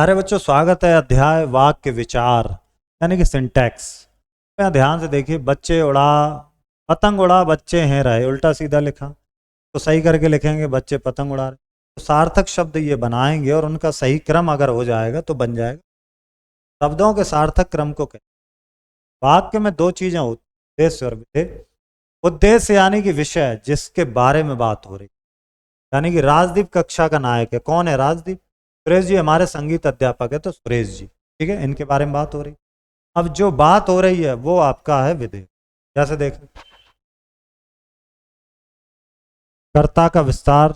प्यारे बच्चों, स्वागत है अध्याय वाक्य विचार यानी कि सिंटैक्स में। ध्यान से देखिए, बच्चे उड़ा, पतंग उड़ा, बच्चे हैं रहे, उल्टा सीधा लिखा तो सही करके लिखेंगे बच्चे पतंग उड़ा रहे। तो सार्थक शब्द ये बनाएंगे और उनका सही क्रम अगर हो जाएगा तो बन जाएगा। शब्दों के सार्थक क्रम को कहते हैं। वाक्य में दो चीजें होती, उद्देश्य और विधेय। उद्देश्य यानी कि विषय जिसके बारे में बात हो रही, यानी कि राजदीप कक्षा का नायक है। कौन है राजदीप? सुरेश जी हमारे संगीत अध्यापक है, तो सुरेश जी, ठीक है, इनके बारे में बात हो रही। अब जो बात हो रही है वो आपका है विधेय। जैसे देखें, कर्ता का विस्तार।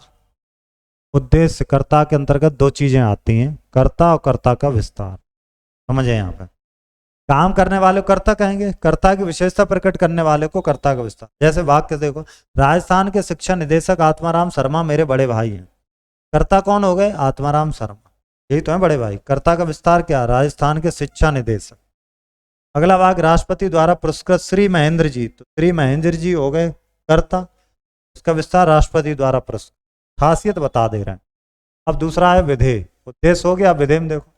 उद्देश्य कर्ता के अंतर्गत दो चीजें आती हैं, कर्ता और कर्ता का विस्तार। समझे? यहाँ पे काम करने वाले को कर्ता कहेंगे, कर्ता की विशेषता प्रकट करने वाले को कर्ता का विस्तार। जैसे वाक्य देखो, राजस्थान के शिक्षा निदेशक आत्माराम शर्मा मेरे बड़े भाई हैं। कर्ता कौन हो गए? आत्माराम शर्मा, यही तो है बड़े भाई। कर्ता का विस्तार क्या? राजस्थान के शिक्षा निदेशक। अगला वाक्य, राष्ट्रपति द्वारा पुरस्कृत श्री महेंद्र जी, तो श्री महेंद्र जी हो गए कर्ता, इसका विस्तार राष्ट्रपति द्वारा पुरस्कृत, खासियत बता दे रहे हैं। अब दूसरा है विधेय। उद्देश्य हो गया, विधेय में देखो,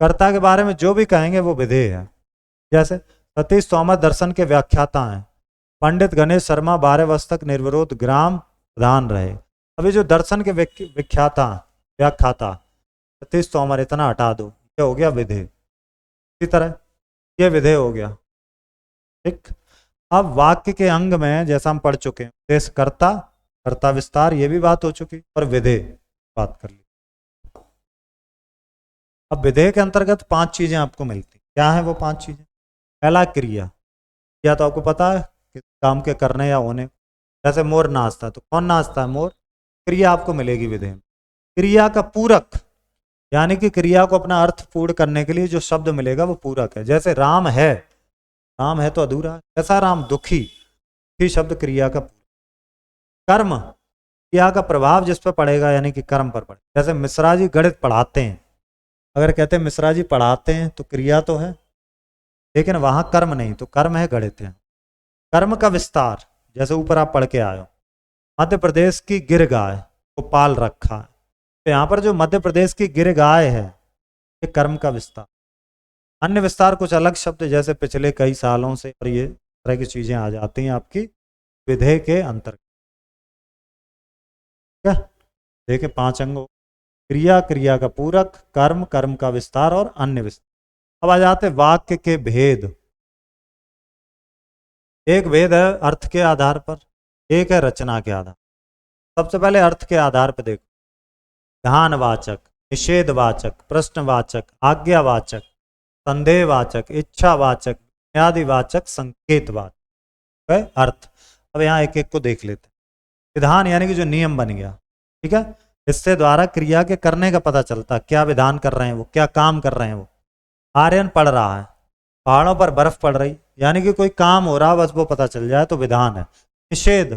कर्ता के बारे में जो भी कहेंगे वो विधेय है। जैसे सतीश तोमर दर्शन के व्याख्याता हैं, पंडित गणेश शर्मा 12 वर्ष तक निर्विरोध ग्राम प्रधान रहे। अभी जो दर्शन के विख्याता व्याख्याता सतीश तोमर, इतना हटा दो, ये हो गया विधेय। इसी तरह ये विधेय हो गया, ठीक। अब वाक्य के अंग में जैसा हम पढ़ चुके हैं, उद्देश्य कर्ता, कर्ता विस्तार, ये भी बात हो चुकी, और विधेय बात कर ली। अब विधेय के अंतर्गत 5 चीजें आपको मिलती। क्या है वो 5 चीजें? पहला क्रिया। या तो आपको पता है कि काम के करने या होने, जैसे मोर नाचता है तो कौन नाचता है? मोर। क्रिया आपको मिलेगी विधेय में। क्रिया का पूरक, यानी कि क्रिया को अपना अर्थ पूर्ण करने के लिए जो शब्द मिलेगा वो पूरक है। जैसे राम है, राम है तो अधूरा है। कैसा राम? दुखी, दुखी शब्द क्रिया का। कर्म, क्रिया का प्रभाव जिस पर पड़ेगा, यानी कि कर्म पर पड़ेगा। जैसे मिश्रा जी गणित पढ़ाते हैं, अगर कहते हैं मिश्रा जी पढ़ाते हैं तो क्रिया तो है, लेकिन वहां कर्म नहीं, तो कर्म है गणित है। कर्म का विस्तार, जैसे ऊपर आप पढ़ के आए हो, मध्य प्रदेश की गिर गाय को पाल रखा है, तो यहां पर जो मध्य प्रदेश की गिर गाय है ये कर्म का विस्तार। अन्य विस्तार कुछ अलग शब्द, जैसे पिछले कई सालों से, और ये तरह की चीजें आ जाती हैं आपकी विधेय के अंतर्गत। क्या देखे? 5 अंगों, क्रिया, क्रिया का पूरक, कर्म, कर्म का विस्तार और अन्य विस्तार। अब आ जाते वाक्य के भेद। एक भेद है अर्थ के आधार पर, एक है रचना के आधार। सबसे पहले अर्थ के आधार पर देखो, ध्यानवाचक, निषेधवाचक, प्रश्नवाचक, आज्ञावाचक, संदेहवाचक, इच्छावाचक, बुनियादीवाचक, संकेतवाचक है अर्थ। अब यहाँ एक एक को देख लेते हैं। विधान यानी कि जो नियम बन गया, ठीक है, इससे द्वारा क्रिया के करने का पता चलता, क्या विधान कर रहे हैं वो, क्या काम कर रहे हैं वो। आर्यन पढ़ रहा है, पहाड़ों पर बर्फ पड़ रही, यानी कि कोई काम हो रहा, बस वो पता चल जाए तो विधान है। निषेध,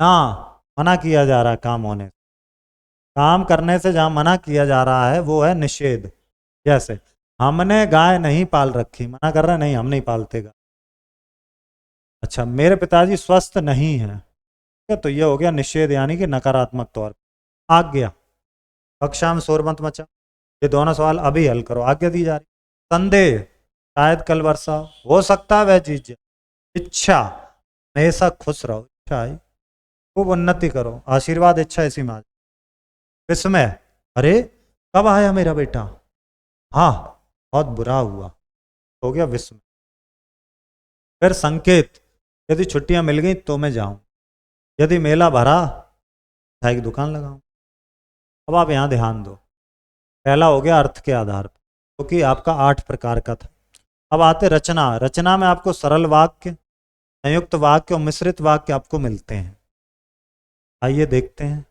हाँ, मना किया जा रहा है काम होने, काम करने से जहां मना किया जा रहा है वो है निषेध। जैसे हमने गाय नहीं पाल रखी, मना कर रहा है, नहीं हम नहीं पालते गाय। अच्छा, मेरे पिताजी स्वस्थ नहीं है, ठीक है, तो ये हो गया निषेध, यानी कि नकारात्मक तौर। आज्ञा, कक्षा में शोर मत मचा, ये दोनों सवाल अभी हल करो, आज्ञा दी जा रही। संदेह, शायद कल वर्षा हो सकता है वह चीज। इच्छा, हमेशा खुश रहो, इच्छा है खूब उन्नति करो, आशीर्वाद इच्छा इसी में। विस्मय, अरे कब आया मेरा बेटा, हाँ बहुत बुरा हुआ, हो गया विस्मय। फिर संकेत, यदि छुट्टियां मिल गई तो मैं जाऊं, यदि मेला भरा मिठाई की दुकान लगाऊं। अब आप यहां ध्यान दो, पहला हो गया अर्थ के आधार पर, क्योंकि आपका 8 प्रकार का था। अब आते रचना। रचना में आपको सरल वाक्य, संयुक्त वाक्य और मिश्रित वाक्य आपको मिलते हैं। आइए देखते हैं।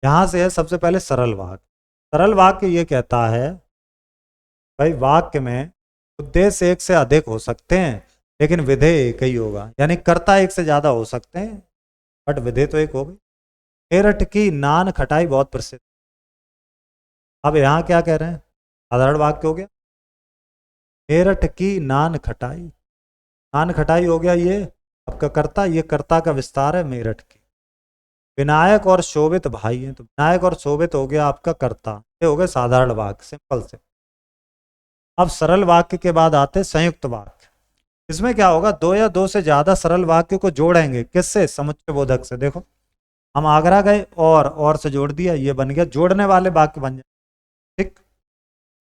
यहां से है सबसे पहले सरल वाक्य। सरल वाक्य ये कहता है, भाई वाक्य में उद्देश्य एक से अधिक हो सकते हैं, लेकिन विधेय एक ही होगा, यानी कर्ता एक से ज्यादा हो सकते हैं, बट विधेय तो एक होगी। मेरठ की नान खटाई बहुत प्रसिद्ध। अब यहां क्या कह रहे हैं? साधारण वाक्य हो गया, मेरठ की नान खटाई, नान खटाई हो गया ये आपका कर्ता, ये कर्ता का विस्तार है मेरठ की। विनायक और शोभित भाई हैं, तो विनायक और शोभित हो गया आपका कर्ता, ये हो गए साधारण वाक्य, सिंपल से। अब सरल वाक्य के बाद आते हैं संयुक्त वाक्य। इसमें क्या होगा, दो या दो से ज्यादा सरल वाक्य को जोड़ेंगे, किससे, समुच्चय बोधक से। देखो हम आगरा गए और से जोड़ दिया, ये बन गया, जोड़ने वाले वाक्य बन जाए। ठीक।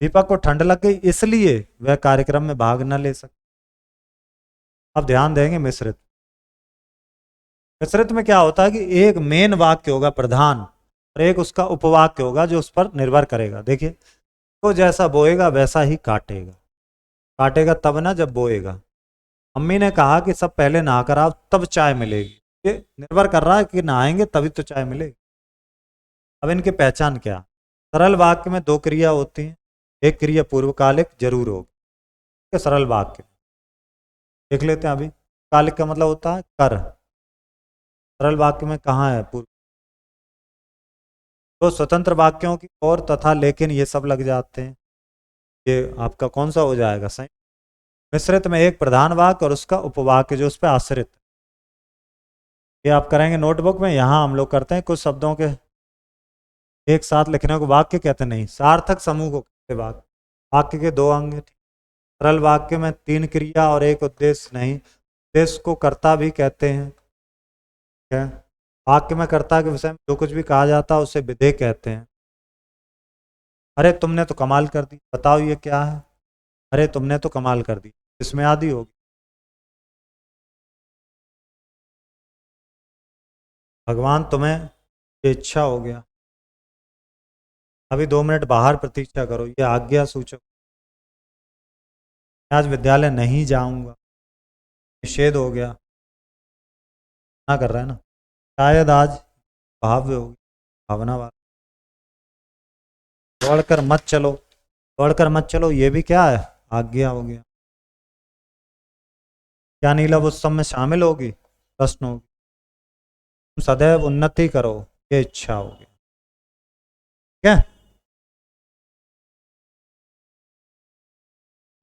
दीपक को ठंड लग गई इसलिए वह कार्यक्रम में भाग न ले सके। अब ध्यान देंगे मिश्रित। मिश्रित में क्या होता है कि एक मेन वाक्य होगा प्रधान और एक उसका उपवाक्य होगा जो उस पर निर्भर करेगा। देखिए, तो जैसा बोएगा वैसा ही काटेगा। काटेगा तब ना जब बोएगा। मम्मी ने कहा कि सब पहले नहा कर आओ तब चाय मिलेगी। ये निर्भर कर रहा है कि नहाएंगे तभी तो चाय मिलेगी। अब इनकी पहचान क्या। सरल वाक्य में दो क्रिया होती हैं, एक क्रिया पूर्वकालिक जरूर होगी सरल वाक्य। देख लेते हैं अभी। कालिक का मतलब होता है कर। सरल वाक्य में कहाँ है पूर्व। तो स्वतंत्र वाक्यों की और तथा लेकिन ये सब लग जाते हैं। ये आपका कौन सा हो जाएगा, सही। मिश्रित में एक प्रधान वाक्य और उसका उपवाक्य जो उस पर आश्रित। ये आप करेंगे नोटबुक में। यहाँ हम लोग करते हैं कुछ शब्दों के एक साथ लिखने को वाक्य कहते नहीं, सार्थक समूह को कहते वाक्य। वाक्य के दो अंग। सरल वाक्य में तीन क्रिया और एक उद्देश्य नहीं, उद्देश्य को कर्ता भी कहते हैं। क्या वाक्य में कर्ता के विषय में जो कुछ भी कहा जाता है उसे विधेय कहते हैं। अरे तुमने तो कमाल कर दी, बताओ ये क्या है। अरे तुमने तो कमाल कर दी, इसमें आदि होगी। भगवान तुम्हें ये इच्छा हो गया, अभी 2 मिनट बाहर प्रतीक्षा करो, ये आज्ञा सूचक। मैं आज विद्यालय नहीं जाऊंगा, निषेध हो गया, ना कर रहा है ना। शायद आज भाव्य होगी, भावना वाला। दौड़कर मत चलो, दौड़कर मत चलो ये भी क्या है, आज्ञा हो गया। क्या नीलम उत्सव में शामिल होगी, प्रश्न होगी। तुम सदैव उन्नति करो, ये इच्छा होगी। ठीक है।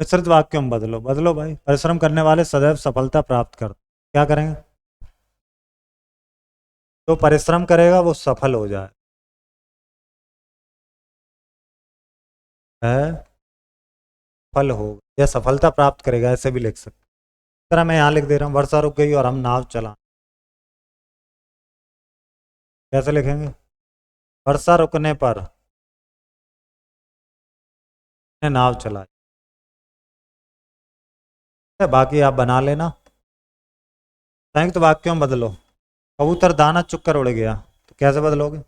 मिश्रित वाक्यों में बदलो, बदलो भाई। परिश्रम करने वाले सदैव सफलता प्राप्त कर, क्या करेंगे, जो परिश्रम करेगा वो सफल हो जाए। है फल होगा या सफलता प्राप्त करेगा, ऐसे भी लिख सकते। इस तरह मैं यहाँ लिख दे रहा हूँ, वर्षा रुक गई और हम नाव चला। कैसे लिखेंगे, वर्षा रुकने पर ने नाव चलाई। बाकी आप बना लेना। संयुक्त वाक्यों में बदलो। कबूतर दाना चुगकर उड़ गया, तो कैसे बदलोगे।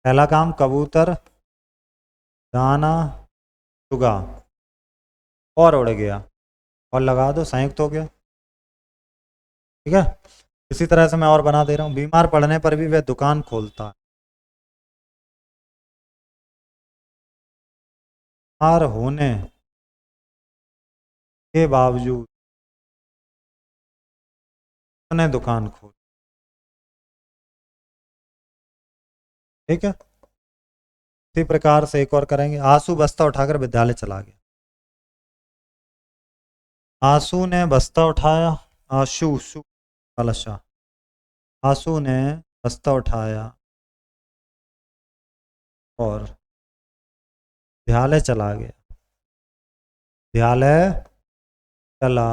पहला काम, कबूतर दाना चुगा और उड़ गया, और लगा दो, संयुक्त हो गया। ठीक है। इसी तरह से मैं और बना दे रहा हूँ। बीमार पड़ने पर भी वह दुकान खोलता है। बीमार होने के बावजूद उसने दुकान खोली। ठीक है। इसी प्रकार से एक और करेंगे। आंसू बस्ता उठाकर विद्यालय चला गया। आंसू ने बस्ता उठाया, आशु सु वाला शाह। आंसू ने बस्ता उठाया और विद्यालय चला गया। विद्यालय चला,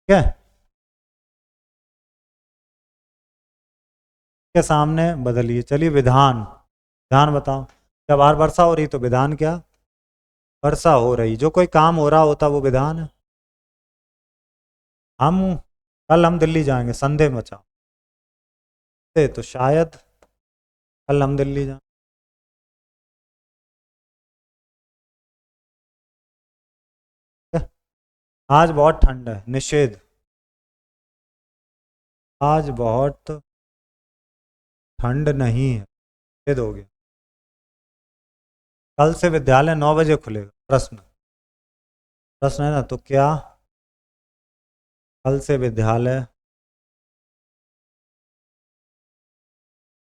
ठीक है। के सामने बदलिए। चलिए विधान, विधान बताओ। जब बार वर्षा हो रही तो विधान क्या, वर्षा हो रही। जो कोई काम हो रहा होता वो विधान है। हम कल हम दिल्ली जाएंगे, संदेह मचा तो शायद कल हम दिल्ली जाएं। आज बहुत ठंड है, निषेध। आज बहुत ठंड नहीं है, निषेध हो गया। कल से विद्यालय 9 बजे खुलेगा, प्रश्न। प्रश्न है ना, तो क्या कल से विद्यालय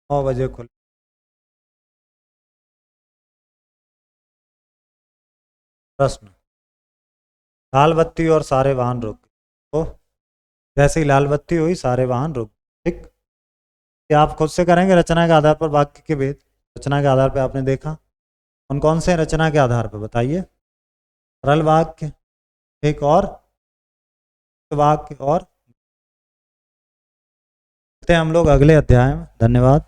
9 बजे खुले, प्रश्न। लाल बत्ती और सारे वाहन रुक गए। तो जैसे ही लाल बत्ती हुई सारे वाहन रुक गए। कि आप खुद से करेंगे रचना के आधार पर वाक्य के भेद। रचना के आधार पर आपने देखा कौन कौन से रचना के आधार पर, बताइए। सरल वाक्य, एक और वाक्य, और हम लोग अगले अध्याय में। धन्यवाद।